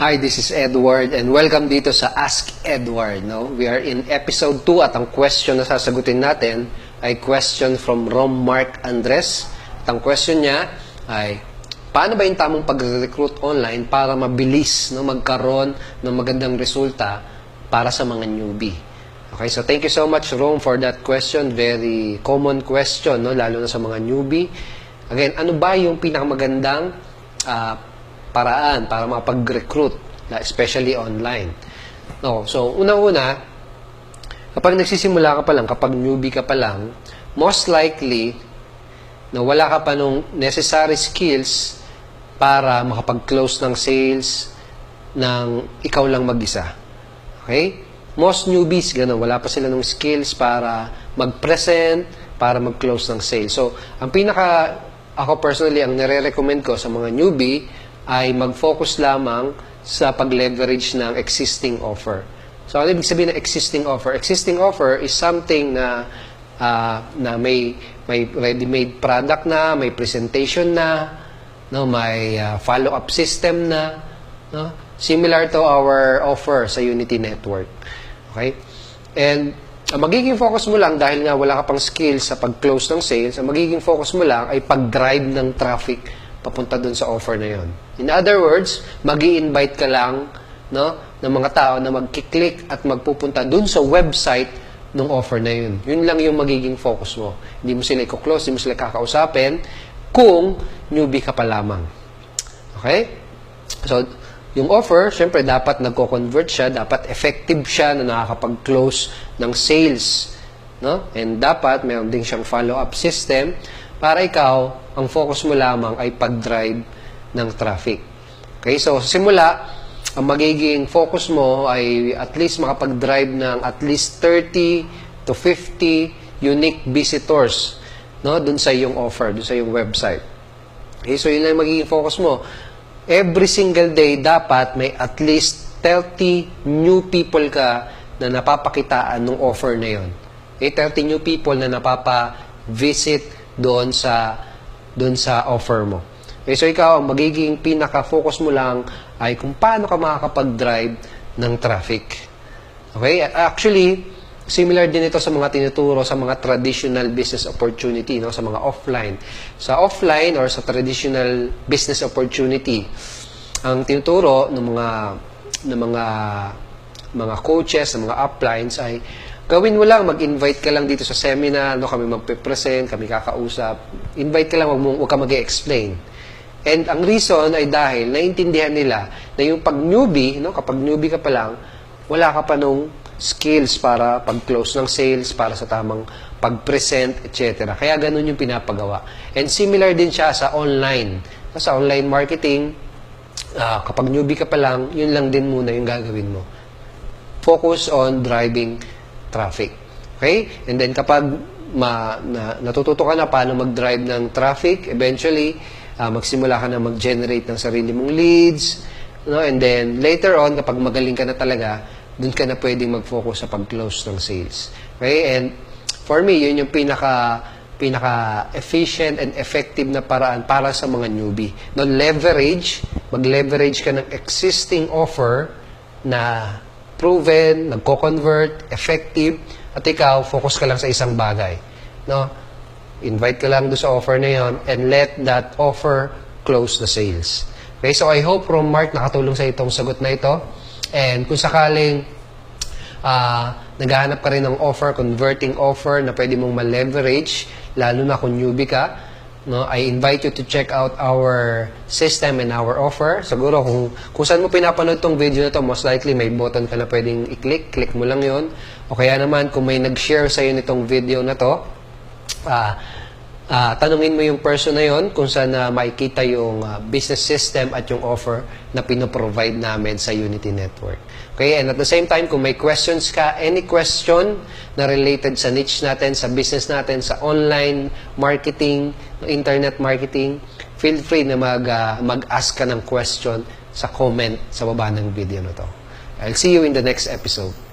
Hi, this is Edward and welcome dito sa Ask Edward. No? We are in episode 2 at ang question na sasagutin natin ay question from Rom Mark Andres. At ang question niya ay, paano ba yung tamang pag-recruit online para mabilis magkaroon ng magandang resulta para sa mga newbie? Okay, so thank you so much, Rom, for that question. Very common question, lalo na sa mga newbie. Again, ano ba yung pinakamagandang paraan para makapag-recruit, especially online? So, unang-una, kapag nagsisimula ka pa lang, kapag newbie ka pa lang, most likely, na wala ka pa nung necessary skills para makapag-close ng sales ng ikaw lang mag-isa. Okay? Most newbies, wala pa sila nung skills para mag-present, para mag-close ng sales. So, ako personally, ang nire-recommend ko sa mga newbie, ay mag-focus lamang sa pag-leverage ng existing offer. So, ano ibig sabihin ng existing offer? Existing offer is something na may ready-made product na, may presentation na, may follow-up system na, similar to our offer sa Unity Network. Okay? And ang magiging focus mo lang, dahil nga wala ka pang skills sa pag-close ng sales, ang magiging focus mo lang ay pag-drive ng traffic papunta dun sa offer na yon. In other words, mag-i-invite ka lang ng mga tao na mag-click at magpupunta dun sa website ng offer na yun. Yun lang yung magiging focus mo. Hindi mo sila i-close, hindi mo sila kakausapin kung newbie ka pa lamang. Okay? So, yung offer, syempre dapat nagko-convert siya, dapat effective siya na nakakapag-close ng sales. And dapat mayroon din siyang follow-up system para ikaw, ang focus mo lamang ay pag-drive ng traffic. Okay, so sa simula, ang magiging focus mo ay at least makapag-drive ng at least 30 to 50 unique visitors dun sa iyong offer, dun sa iyong website. Okay, so yun lang magiging focus mo. Every single day, dapat may at least 30 new people ka na napapakitaan ng offer na yun. Okay, 30 new people na napapa-visit doon sa offer mo. Okay, so ikaw, ang magiging pinaka-focus mo lang ay kung paano ka makakapag-drive ng traffic. Okay? Actually, similar din ito sa mga tinuturo sa mga traditional business opportunity, sa mga offline. Sa offline or sa traditional business opportunity, ang tinuturo ng mga coaches, ng mga uplines ay gawin mo lang, mag-invite ka lang dito sa seminar, kami magpe-present, kami kakausap. Invite ka lang, huwag ka mag-explain. And ang reason ay dahil naintindihan nila na yung pag-newbie, kapag newbie ka pa lang, wala ka pa nung skills para pag-close ng sales, para sa tamang pag-present, etc. Kaya ganun yung pinapagawa. And similar din siya sa online. Sa online marketing, kapag newbie ka pa lang, yun lang din muna yung gagawin mo. Focus on driving traffic. Okay? And then kapag natututo ka na paano mag-drive ng traffic, eventually, magsimula ka na mag-generate ng sarili mong leads, and then later on, kapag magaling ka na talaga, dun ka na pwedeng mag-focus sa pag-close ng sales. Okay? And for me, yun yung pinaka-efficient and effective na paraan para sa mga newbie. Mag-leverage ka ng existing offer na proven, nagko-convert, effective, at ikaw, focus ka lang sa isang bagay. Invite ka lang doon sa offer na yon and let that offer close the sales. Okay, so I hope, Rom Mark, nakatulong sa itong sagot na ito. And kung sakaling naghahanap ka rin ng offer, converting offer na pwede mong ma-leverage, lalo na kung newbie ka, I invite you to check out our system and our offer. Siguro kung saan mo pinapanood tong video na to, most likely may button ka na pwedeng i-click. Click mo lang yon. O kaya naman, kung may nag-share sa'yo nitong video na to, tanungin mo yung person na yon kung saan makikita yung business system at yung offer na pinoprovide namin sa Unity Network. Okay, and at the same time, kung may questions ka, any question na related sa niche natin, sa business natin, sa online marketing, internet marketing, feel free na mag-ask ka ng question sa comment sa baba ng video na to. I'll see you in the next episode.